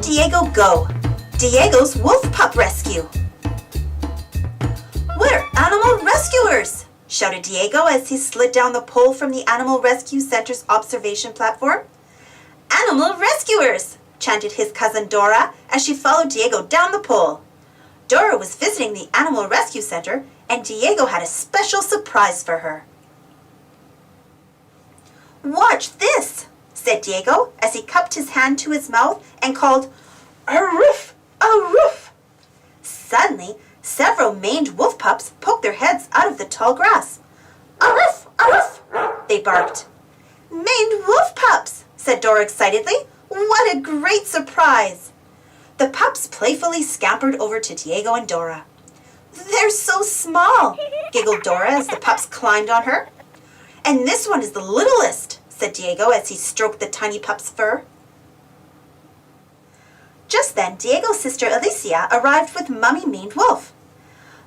would Diego go? Diego's Wolf Pup Rescue. We're animal rescuers, shouted Diego as he slid down the pole from the Animal Rescue Center's observation platform. Animal rescuers, chanted his cousin Dora as she followed Diego down the pole. Dora was visiting the Animal Rescue Center, and Diego had a special surprise for her. Watch this, said Diego as he cupped his hand to his mouth and called, "Aroof, aroof." Suddenly, several maned wolf pups poked their heads out of the tall grass. "Aroof, aroof," they barked. "Maned wolf pups," said Dora excitedly. "What a great surprise!" The pups playfully scampered over to Diego and Dora. "They're so small," giggled Dora as the pups climbed on her. "And this one is the littlest," said Diego as he stroked the tiny pup's fur. Just then, Diego's sister Alicia arrived with Mummy Maned Wolf.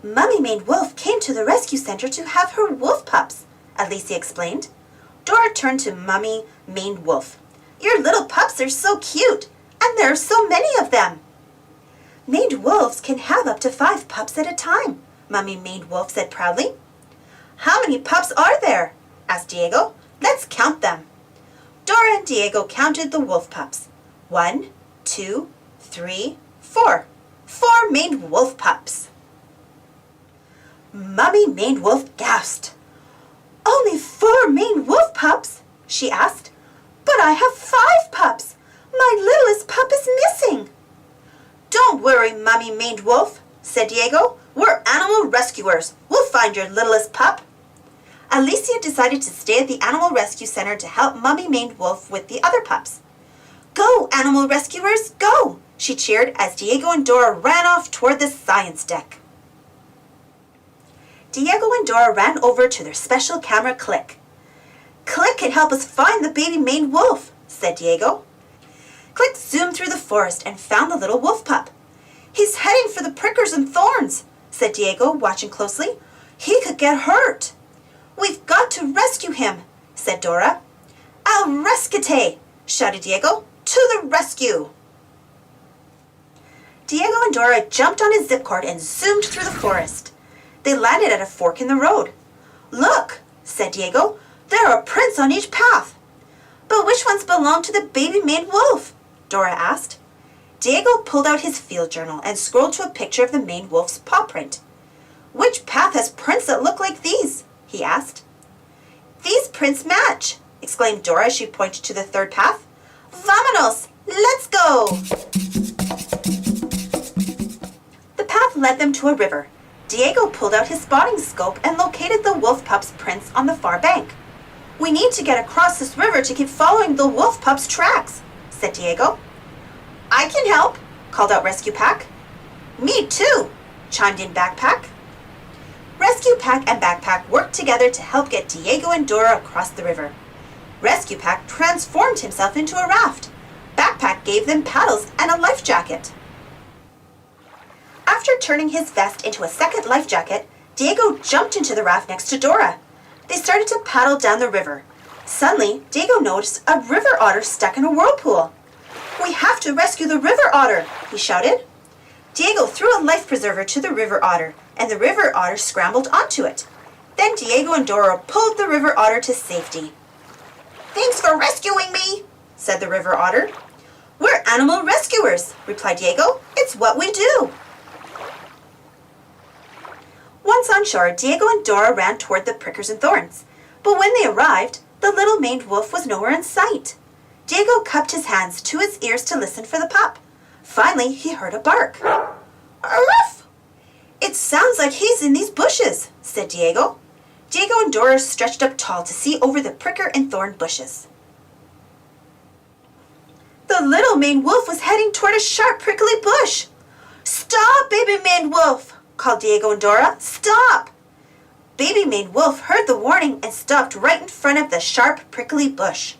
"Mummy Maned Wolf came to the rescue center to have her wolf pups," Alicia explained. Dora turned to Mummy Maned Wolf. "Your little pups are so cute, and there are so many of them." "Maned wolves can have up to 5 pups at a time," Mummy Maned Wolf said proudly. "How many pups are there?" asked Diego. "Let's count them." Dora and Diego counted the wolf pups. 1, 2, 3, 4. 4 maned wolf pups. Mummy Maned Wolf gasped. "Only 4 maned wolf pups?" she asked. "But I have 5 pups. My littlest pup is missing." "Don't worry, Mummy Maned Wolf," said Diego. "We're animal rescuers. We'll find your littlest pup." Alicia decided to stay at the Animal Rescue Center to help Mummy Maned Wolf with the other pups. "Go, animal rescuers, go!" she cheered as Diego and Dora ran off toward the science deck. Diego and Dora ran over to their special camera Click. "Click can help us find the baby maned wolf," said Diego. Click zoomed through the forest and found the little wolf pup. "He's heading for the prickers and thorns," said Diego, watching closely. "He could get hurt." "We've got to rescue him," said Dora. "Al rescate!" shouted Diego. "To the rescue!" Diego and Dora jumped on his zipcord and zoomed through the forest. They landed at a fork in the road. "Look," said Diego, "there are prints on each path." "But which ones belong to the baby maned wolf?" Dora asked. Diego pulled out his field journal and scrolled to a picture of the maned wolf's paw print. "Which path has prints that look like these?" he asked. "These prints match," exclaimed Dora as she pointed to the third path. "Vámonos! Let's go!" The path led them to a river. Diego pulled out his spotting scope and located the wolf pup's prints on the far bank. "We need to get across this river to keep following the wolf pup's tracks," said Diego. "I can help," called out Rescue Pack. "Me too," chimed in Backpack. Rescue Pack and Backpack worked together to help get Diego and Dora across the river. Rescue Pack transformed himself into a raft. Backpack gave them paddles and a life jacket. After turning his vest into a second life jacket, Diego jumped into the raft next to Dora. They started to paddle down the river. Suddenly, Diego noticed a river otter stuck in a whirlpool. "We have to rescue the river otter," he shouted. Diego threw a life preserver to the river otter, and the river otter scrambled onto it. Then Diego and Dora pulled the river otter to safety. "Thanks for rescuing me," said the river otter. "We're animal rescuers," replied Diego. "It's what we do." Once on shore, Diego and Dora ran toward the prickers and thorns. But when they arrived, the little maned wolf was nowhere in sight. Diego cupped his hands to his ears to listen for the pup. Finally, he heard a bark. "Aroof!" "It sounds like he's in these bushes," said Diego. Diego and Dora stretched up tall to see over the pricker and thorn bushes. The little maned wolf was heading toward a sharp, prickly bush. "Stop, baby maned wolf!" called Diego and Dora. "Stop!" Baby maned wolf heard the warning and stopped right in front of the sharp, prickly bush.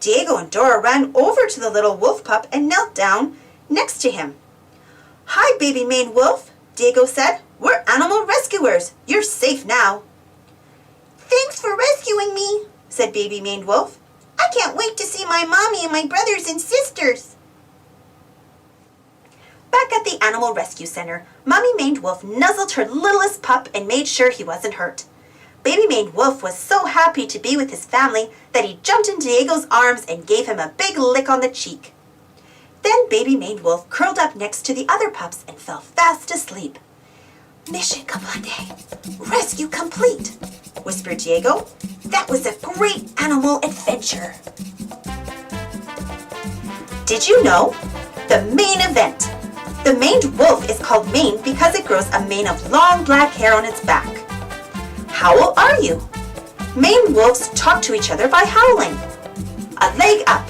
Diego and Dora ran over to the little wolf pup and knelt down next to him. "Hi, baby maned wolf," Diego said. "We're animal rescuers. You're safe now." "Thanks for rescuing me," said baby maned wolf. "I can't wait to see my mommy and my brothers and sisters." Back at the Animal Rescue Center, Mommy Maned Wolf nuzzled her littlest pup and made sure he wasn't hurt. Baby Maned Wolf was so happy to be with his family that he jumped in Diego's arms and gave him a big lick on the cheek. Then Baby Maned Wolf curled up next to the other pups and fell fast asleep. "Mission complete! Rescue complete!" whispered Diego. "That was a great animal adventure." Did you know? The main event. The maned wolf is called maned because it grows a mane of long black hair on its back. How old are you? Maned wolves talk to each other by howling. A leg up.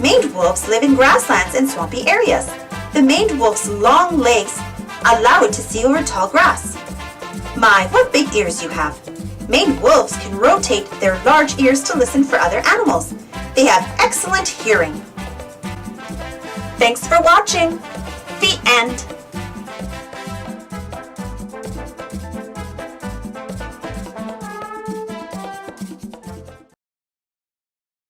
Maned wolves live in grasslands and swampy areas. The maned wolf's long legs allow it to see over tall grass. My, what big ears you have. Maned wolves can rotate their large ears to listen for other animals. They have excellent hearing. Thanks for watching. The end.